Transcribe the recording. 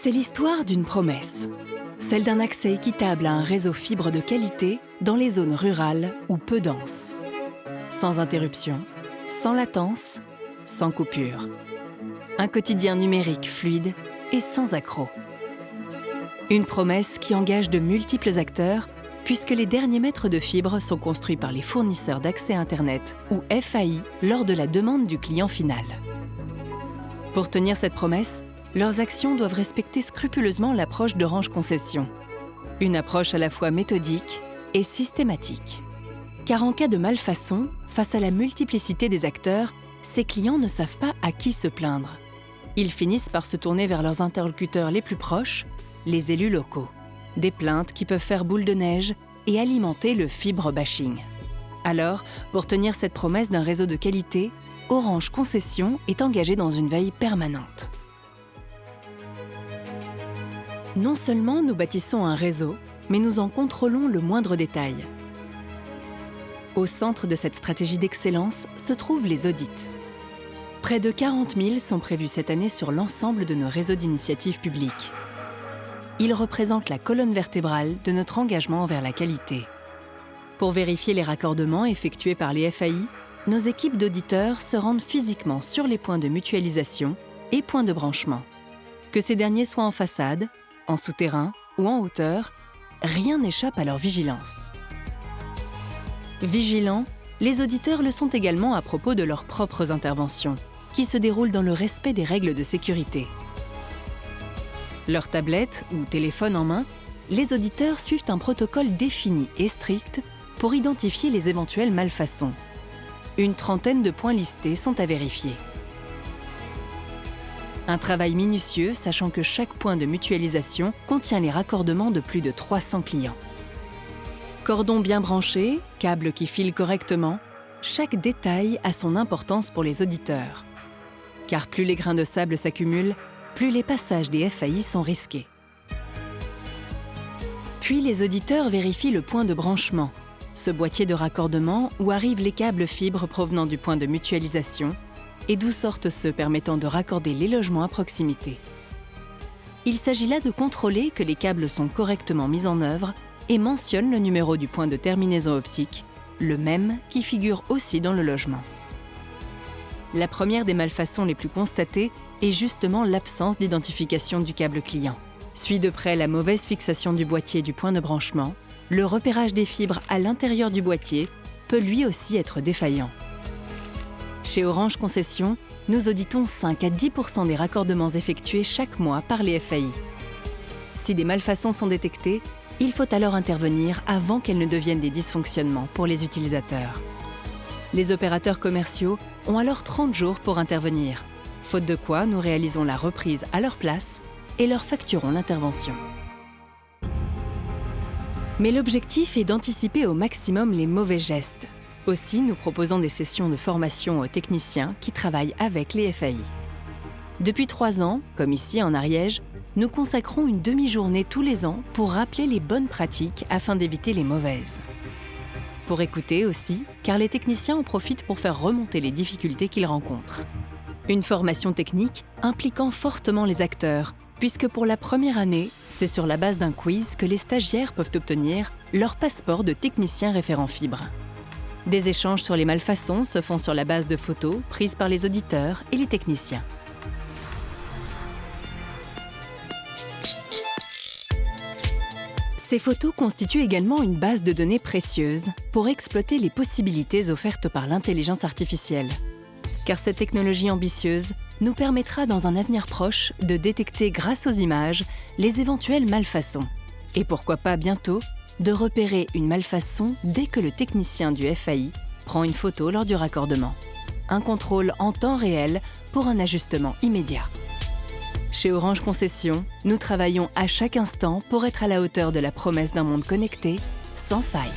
C'est l'histoire d'une promesse, celle d'un accès équitable à un réseau fibre de qualité dans les zones rurales ou peu denses. Sans interruption, sans latence, sans coupure. Un quotidien numérique fluide et sans accroc. Une promesse qui engage de multiples acteurs puisque les derniers mètres de fibre sont construits par les fournisseurs d'accès Internet ou FAI lors de la demande du client final. Pour tenir cette promesse, leurs actions doivent respecter scrupuleusement l'approche d'Orange Concessions. Une approche à la fois méthodique et systématique. Car en cas de malfaçon, face à la multiplicité des acteurs, ces clients ne savent pas à qui se plaindre. Ils finissent par se tourner vers leurs interlocuteurs les plus proches, les élus locaux. Des plaintes qui peuvent faire boule de neige et alimenter le fibre bashing. Alors, pour tenir cette promesse d'un réseau de qualité, Orange Concessions est engagé dans une veille permanente. Non seulement nous bâtissons un réseau, mais nous en contrôlons le moindre détail. Au centre de cette stratégie d'excellence se trouvent les audits. Près de 40 000 sont prévus cette année sur l'ensemble de nos réseaux d'initiatives publiques. Ils représentent la colonne vertébrale de notre engagement envers la qualité. Pour vérifier les raccordements effectués par les FAI, nos équipes d'auditeurs se rendent physiquement sur les points de mutualisation et points de branchement. Que ces derniers soient en façade, en souterrain ou en hauteur, rien n'échappe à leur vigilance. Vigilants, les auditeurs le sont également à propos de leurs propres interventions, qui se déroulent dans le respect des règles de sécurité. Leur tablette ou téléphone en main, les auditeurs suivent un protocole défini et strict pour identifier les éventuelles malfaçons. Une trentaine de points listés sont à vérifier. Un travail minutieux, sachant que chaque point de mutualisation contient les raccordements de plus de 300 clients. Cordons bien branchés, câbles qui filent correctement, chaque détail a son importance pour les auditeurs. Car plus les grains de sable s'accumulent, plus les passages des FAI sont risqués. Puis les auditeurs vérifient le point de branchement, ce boîtier de raccordement où arrivent les câbles fibres provenant du point de mutualisation et d'où sortent ceux permettant de raccorder les logements à proximité. Il s'agit là de contrôler que les câbles sont correctement mis en œuvre et mentionnent le numéro du point de terminaison optique, le même qui figure aussi dans le logement. La première des malfaçons les plus constatées est justement l'absence d'identification du câble client. Suit de près la mauvaise fixation du boîtier du point de branchement. Le repérage des fibres à l'intérieur du boîtier peut lui aussi être défaillant. Chez Orange Concessions, nous auditons 5 à 10% des raccordements effectués chaque mois par les FAI. Si des malfaçons sont détectées, il faut alors intervenir avant qu'elles ne deviennent des dysfonctionnements pour les utilisateurs. Les opérateurs commerciaux ont alors 30 jours pour intervenir, faute de quoi nous réalisons la reprise à leur place et leur facturons l'intervention. Mais l'objectif est d'anticiper au maximum les mauvais gestes. Aussi, nous proposons des sessions de formation aux techniciens qui travaillent avec les FAI. Depuis 3 ans, comme ici en Ariège, nous consacrons une demi-journée tous les ans pour rappeler les bonnes pratiques afin d'éviter les mauvaises. Pour écouter aussi, car les techniciens en profitent pour faire remonter les difficultés qu'ils rencontrent. Une formation technique impliquant fortement les acteurs, puisque pour la première année, c'est sur la base d'un quiz que les stagiaires peuvent obtenir leur passeport de technicien référent fibre. Des échanges sur les malfaçons se font sur la base de photos prises par les auditeurs et les techniciens. Ces photos constituent également une base de données précieuse pour exploiter les possibilités offertes par l'intelligence artificielle. Car cette technologie ambitieuse nous permettra dans un avenir proche de détecter grâce aux images les éventuelles malfaçons. Et pourquoi pas bientôt de repérer une malfaçon dès que le technicien du FAI prend une photo lors du raccordement. Un contrôle en temps réel pour un ajustement immédiat. Chez Orange Concessions, nous travaillons à chaque instant pour être à la hauteur de la promesse d'un monde connecté sans faille.